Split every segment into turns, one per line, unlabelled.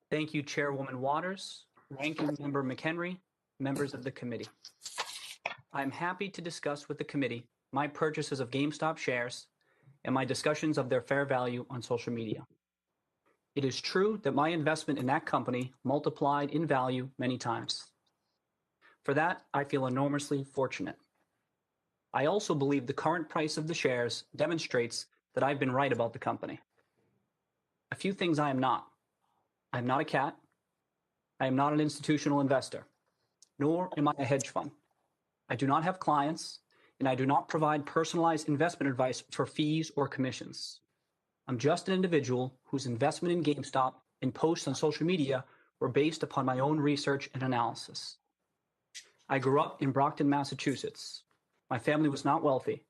Thank you, Chairwoman Waters, Ranking Member McHenry, members of the committee. I'm happy to discuss with the committee my purchases of GameStop shares and my discussions of their fair value on social media. It is true that my investment in that company multiplied in value many times. For that, I feel enormously fortunate. I also believe the current price of the shares demonstrates that I've been right about the company. A few things I am not. I am not a cat. I am not an institutional investor, nor am I a hedge fund. I do not have clients, and I do not provide personalized investment advice for fees or commissions. I'm just an individual whose investment in GameStop and posts on social media were based upon my own research and analysis. I grew up in Brockton, Massachusetts. My family was not wealthy.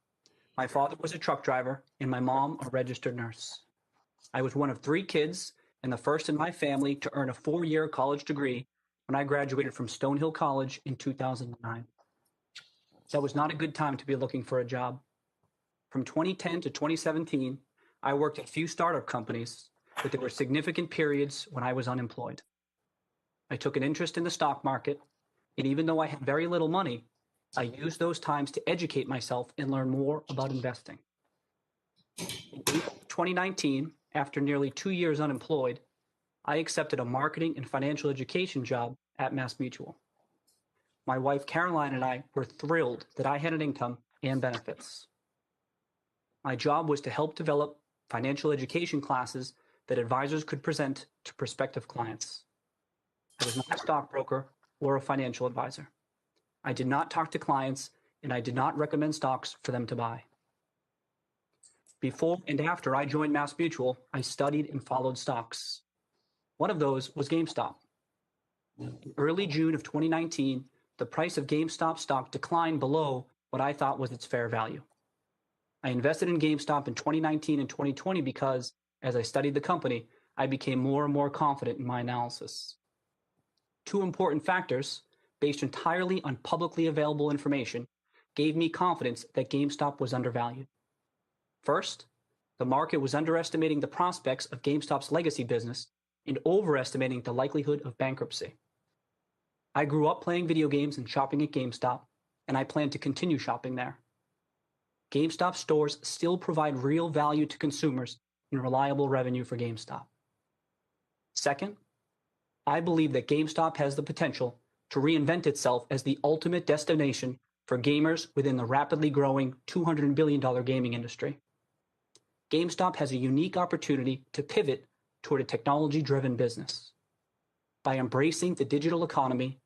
My father was a truck driver, and my mom a registered nurse. I was one of 3 kids and the first in my family to earn a 4-year college degree when I graduated from Stonehill College in 2009. That was not a good time to be looking for a job. From 2010 to 2017, I worked at a few startup companies, but there were significant periods when I was unemployed. I took an interest in the stock market, and even though I had very little money, I used those times to educate myself and learn more about investing. In April 2019, after nearly 2 years unemployed, I accepted a marketing and financial education job at MassMutual. My wife Caroline and I were thrilled that I had an income and benefits. My job was to help develop financial education classes that advisors could present to prospective clients. I was not a stockbroker or a financial advisor. I did not talk to clients, and I did not recommend stocks for them to buy. Before and after I joined MassMutual, I studied and followed stocks. One of those was GameStop. In early June of 2019, the price of GameStop stock declined below what I thought was its fair value. I invested in GameStop in 2019 and 2020 because, as I studied the company, I became more and more confident in my analysis. 2 important factors, based entirely on publicly available information, gave me confidence that GameStop was undervalued. First, the market was underestimating the prospects of GameStop's legacy business and overestimating the likelihood of bankruptcy. I grew up playing video games and shopping at GameStop, and I plan to continue shopping there. GameStop stores still provide real value to consumers and reliable revenue for GameStop. Second, I believe that GameStop has the potential to reinvent itself as the ultimate destination for gamers within the rapidly growing $200 billion gaming industry. GameStop has a unique opportunity to pivot toward a technology-driven business. By embracing the digital economy,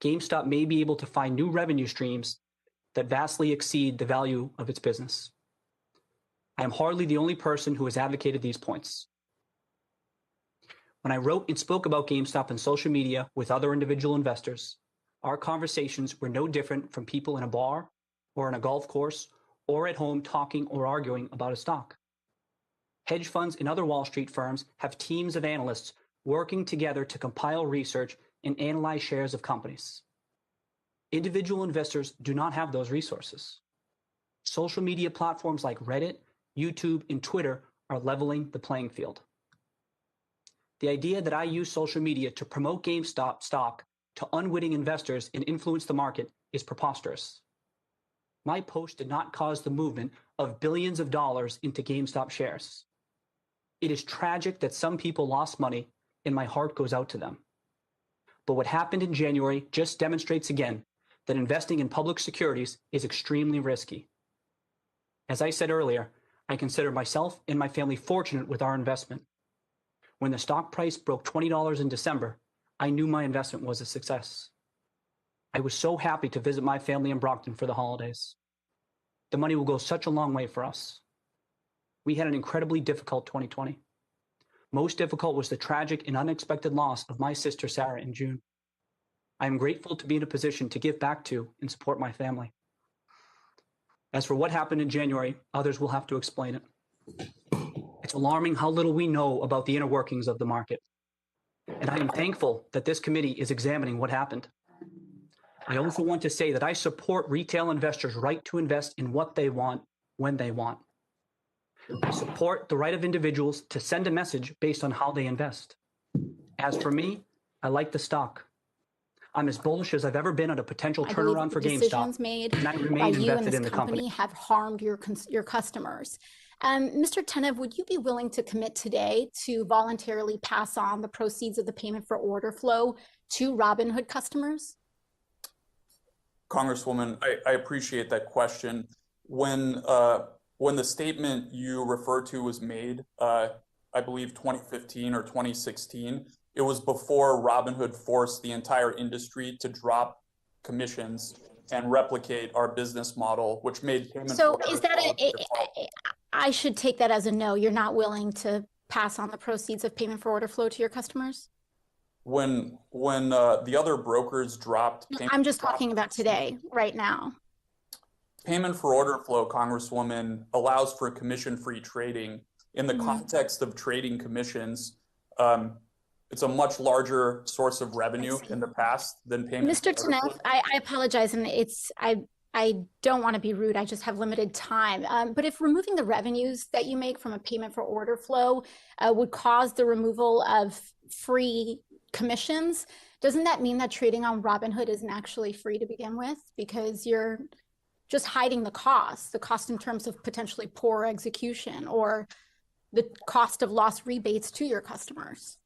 GameStop may be able to find new revenue streams that vastly exceed the value of its business. I am hardly the only person who has advocated these points. When I wrote and spoke about GameStop on social media with other individual investors, our conversations were no different from people in a bar or on a golf course or at home talking or arguing about a stock. Hedge funds and other Wall Street firms have teams of analysts working together to compile research and analyze shares of companies. Individual investors do not have those resources. Social media platforms like Reddit, YouTube, and Twitter are leveling the playing field. The idea that I use social media to promote GameStop stock to unwitting investors and influence the market is preposterous. My post did not cause the movement of billions of dollars into GameStop shares. It is tragic that some people lost money, and my heart goes out to them. But what happened in January just demonstrates again that investing in public securities is extremely risky. As I said earlier, I consider myself and my family fortunate with our investment. When the stock price broke $20 in December, I knew my investment was a success. I was so happy to visit my family in Brockton for the holidays. The money will go such a long way for us. We had an incredibly difficult 2020. Most difficult was the tragic and unexpected loss of my sister Sarah in June. I am grateful to be in a position to give back to and support my family. As for what happened in January, others will have to explain it. It's alarming how little we know about the inner workings of the market. And I am thankful that this committee is examining what happened. I also want to say that I support retail investors' right to invest in what they want, when they want. I support the right of individuals to send a message based on how they invest. As for me, I like the stock. I'm as bullish as I've ever been on a potential turnaround for GameStop,
decisions made
and I
by
remain
you and
invested
this
in the company.
company have harmed your customers. Mr. Tenev, would you be willing to commit today to voluntarily pass on the proceeds of the payment for order flow to Robinhood customers?
Congresswoman, I appreciate that question. When the statement you referred to was made, I believe 2015 or 2016, it was before Robinhood forced the entire industry to drop commissions and replicate our business model, which made payment.
So is that I should take that as a no? You're not willing to pass on the proceeds of payment for order flow to your customers?
When the other brokers dropped,
I'm just talking about today, right now.
Payment for order flow, Congresswoman, allows for commission-free trading. In the context of trading commissions, it's a much larger source of revenue in the past than payment.
Mr. Tenev, I apologize, and I don't want to be rude. I just have limited time. But if removing the revenues that you make from a payment for order flow would cause the removal of free commissions, doesn't that mean that trading on Robinhood isn't actually free to begin with? Because you're just hiding the cost in terms of potentially poor execution or the cost of lost rebates to your customers.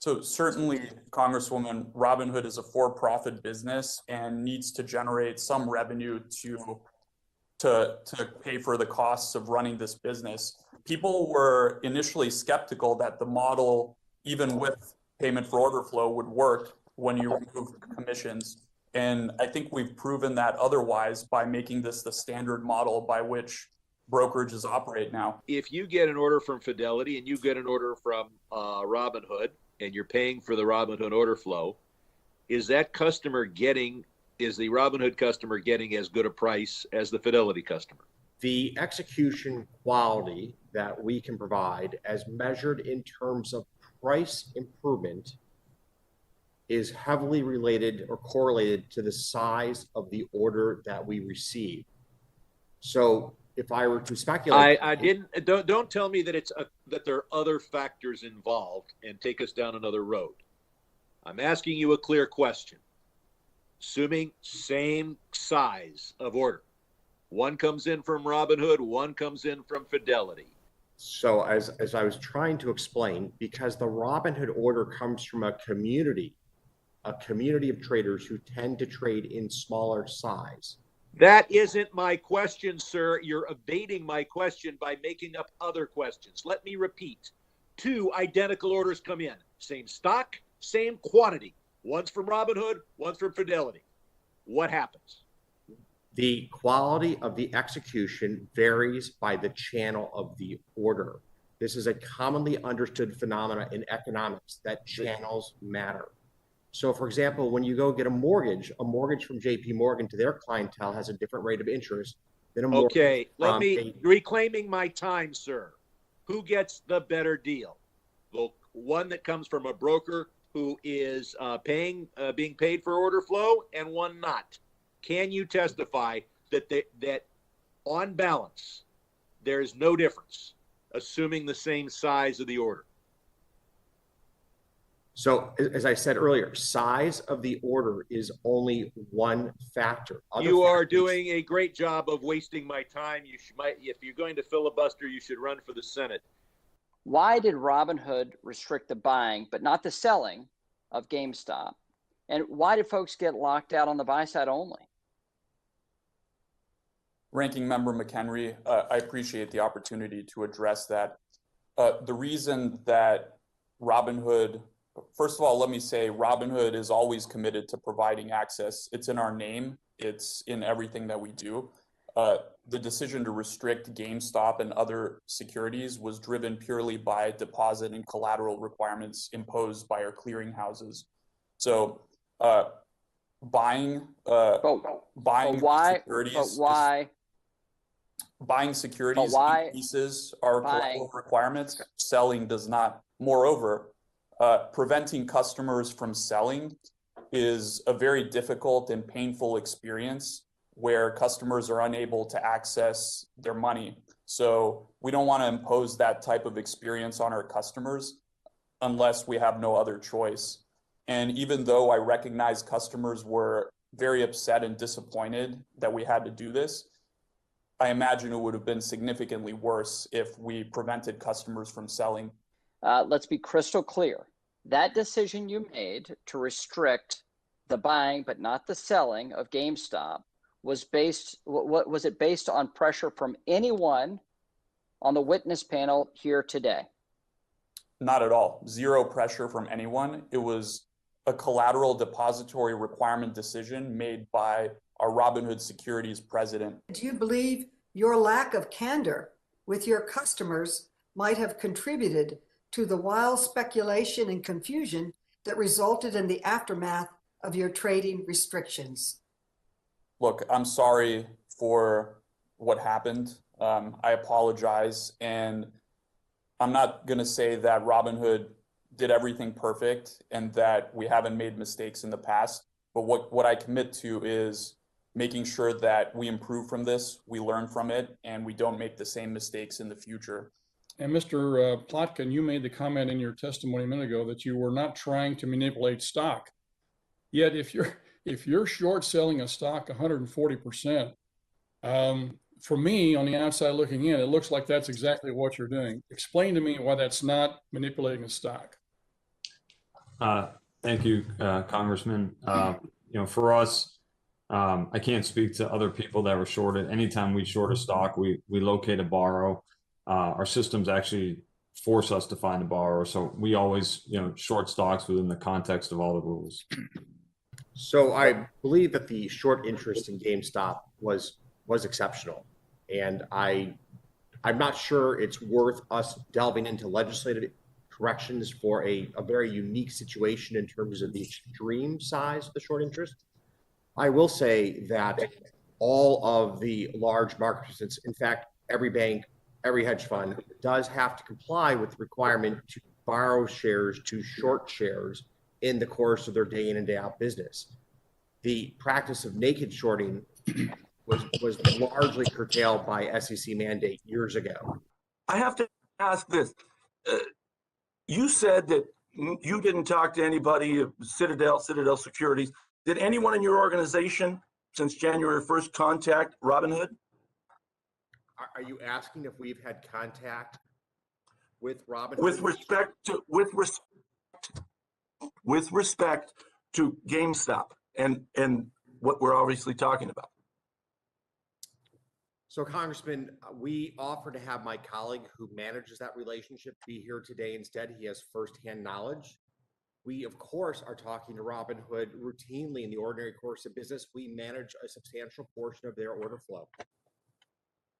So certainly, Congresswoman, Robinhood is a for-profit business and needs to generate some revenue to pay for the costs of running this business. People were initially skeptical that the model, even with payment for order flow, would work when you remove commissions. And I think we've proven that otherwise by making this the standard model by which brokerages operate now.
If you get an order from Fidelity and you get an order from Robinhood, and you're paying for the Robinhood order flow, is the Robinhood customer getting as good a price as the Fidelity customer?
The execution quality that we can provide as measured in terms of price improvement is heavily related or correlated to the size of the order that we receive. So if I were to speculate,
don't tell me that that there are other factors involved and take us down another road. I'm asking you a clear question. Assuming same size of order, one comes in from Robinhood, one comes in from Fidelity.
So as I was trying to explain, because the Robinhood order comes from a community of traders who tend to trade in smaller size.
That isn't my question, sir. You're evading my question by making up other questions. Let me repeat. 2 identical orders come in. Same stock, same quantity. One's from Robinhood, one's from Fidelity. What happens?
The quality of the execution varies by the channel of the order. This is a commonly understood phenomena in economics that channels matter. So, for example, when you go get a mortgage from JP Morgan to their clientele has a different rate of interest than a mortgage.
Okay, reclaiming my time, sir. Who gets the better deal? The one that comes from a broker who is being paid for order flow, and one not. Can you testify that on balance, there is no difference, assuming the same size of the order?
So, as I said earlier, size of the order is only one factor.
You are doing a great job of wasting my time. If you're going to filibuster, you should run for the Senate.
Why did Robinhood restrict the buying but not the selling of GameStop? And why did folks get locked out on the buy side only?
Ranking Member McHenry, I appreciate the opportunity to address that. The reason that Robinhood, first of all, let me say Robinhood is always committed to providing access. It's in our name. It's in everything that we do. The decision to restrict GameStop and other securities was driven purely by deposit and collateral requirements imposed by our clearinghouses. So buying securities increases our collateral requirements. Selling does not. Moreover, preventing customers from selling is a very difficult and painful experience where customers are unable to access their money. So we don't want to impose that type of experience on our customers. unless we have no other choice. And even though I recognize customers were very upset and disappointed that we had to do this, I imagine it would have been significantly worse if we prevented customers from selling.
Let's be crystal clear. That decision you made to restrict the buying but not the selling of GameStop was it based on pressure from anyone on the witness panel here today?
Not at all. Zero pressure from anyone. It was a collateral depository requirement decision made by our Robinhood Securities president.
Do you believe your lack of candor with your customers might have contributed to the wild speculation and confusion that resulted in the aftermath of your trading restrictions?
Look, I'm sorry for what happened. I apologize. And I'm not going to say that Robinhood did everything perfect and that we haven't made mistakes in the past. But what I commit to is making sure that we improve from this, we learn from it, and we don't make the same mistakes in the future.
And Mr. Plotkin, you made the comment in your testimony a minute ago that you were not trying to manipulate stock. Yet if you're short selling a stock 140%, for me on the outside looking in, it looks like that's exactly what you're doing. Explain to me why that's not manipulating the stock.
Thank you, Congressman. For us, I can't speak to other people that were shorted. Anytime we short a stock, we locate a borrow. Our systems actually force us to find a borrower. So we always, short stocks within the context of all the rules.
So I believe that the short interest in GameStop was exceptional. And I'm not sure it's worth us delving into legislative corrections for a very unique situation in terms of the extreme size of the short interest. I will say that all of the large market participants, in fact, every bank, every hedge fund does have to comply with the requirement to borrow shares to short shares in the course of their day in and day out business. The practice of naked shorting was largely curtailed by SEC mandate years ago.
I have to ask this. You said that you didn't talk to anybody of Citadel Securities. Did anyone in your organization since January 1st contact Robinhood?
Are you asking if we've had contact with Robinhood?
With respect to GameStop and what we're obviously talking about.
So, Congressman, we offered to have my colleague who manages that relationship be here today instead. He has firsthand knowledge. We, of course, are talking to Robinhood routinely in the ordinary course of business. We manage a substantial portion of their order flow.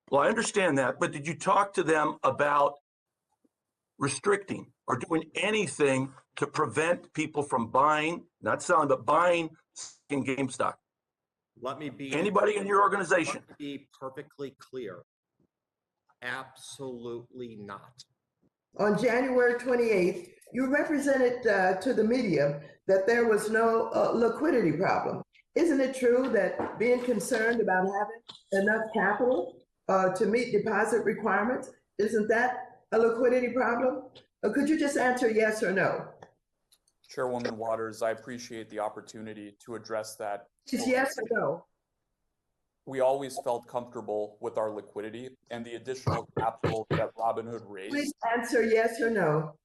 Well, I understand that, but did you talk to them about restricting or doing anything to prevent people from buying, not selling, but buying in GameStop?
Let me be
anybody in your organization.
Let me be perfectly clear. Absolutely not.
On January 28th, you represented to the media that there was no liquidity problem. Isn't it true that being concerned about having enough capital to meet deposit requirements, isn't that a liquidity problem? Could you just answer yes or no?
Chairwoman Waters, I appreciate the opportunity to address that.
Just yes or no?
We always felt comfortable with our liquidity and the additional capital that Robinhood raised.
Please answer yes or no.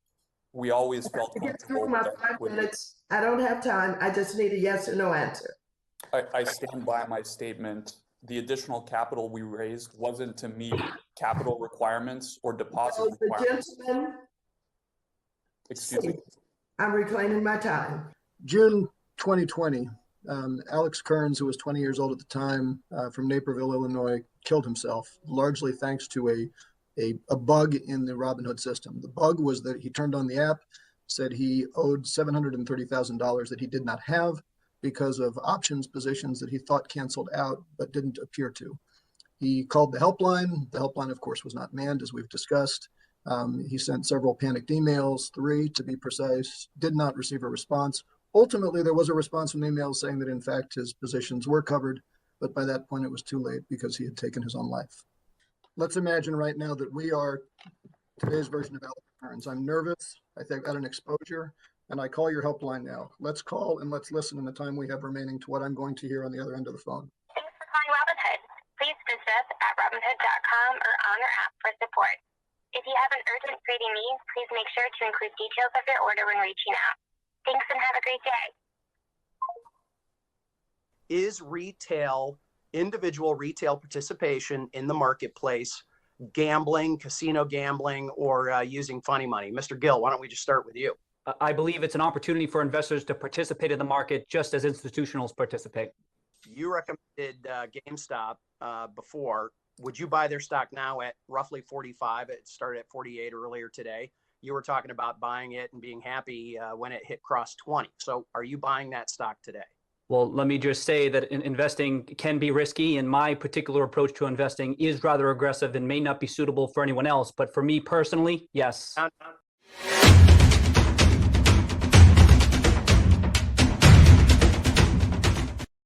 We always felt comfortable with our liquidity.
I don't have time. I just need a yes or no answer.
I stand by my statement. The additional capital we raised wasn't to meet capital requirements or deposit requirements.
The gentleman,
excuse me.
I'm reclaiming my time.
June 2020, Alex Kearns, who was 20 years old at the time, from Naperville, Illinois, killed himself, largely thanks to a bug in the Robinhood system. The bug was that he turned on the app, said he owed $730,000 that he did not have because of options positions that he thought canceled out but didn't appear to. He called the helpline. The helpline, of course, was not manned, as we've discussed. He sent several panicked emails, 3 to be precise, did not receive a response. Ultimately, there was a response from the email saying that, in fact, his positions were covered, but by that point, it was too late because he had taken his own life. Let's imagine right now that we are today's version of Alex Kearns. I'm nervous. I think I've got an exposure, and I call your helpline now. Let's call and let's listen in the time we have remaining to what I'm going to hear on the other end of the phone.
Thanks for calling Robinhood. Please visit us at robinhood.com or on our app for support. If you have an urgent trading need, please make sure to include details of your order when reaching out. Thanks and have a great day.
Is individual retail participation in the marketplace gambling, casino gambling, or using funny money? Mr. Gill, why don't we just start with you?
I believe it's an opportunity for investors to participate in the market just as institutionals participate.
You recommended GameStop before. Would you buy their stock now at roughly 45? It started at 48 earlier today. You were talking about buying it and being happy when it hit cross 20. So are you buying that stock today?
Well, let me just say that investing can be risky, and my particular approach to investing is rather aggressive and may not be suitable for anyone else. But for me personally, yes.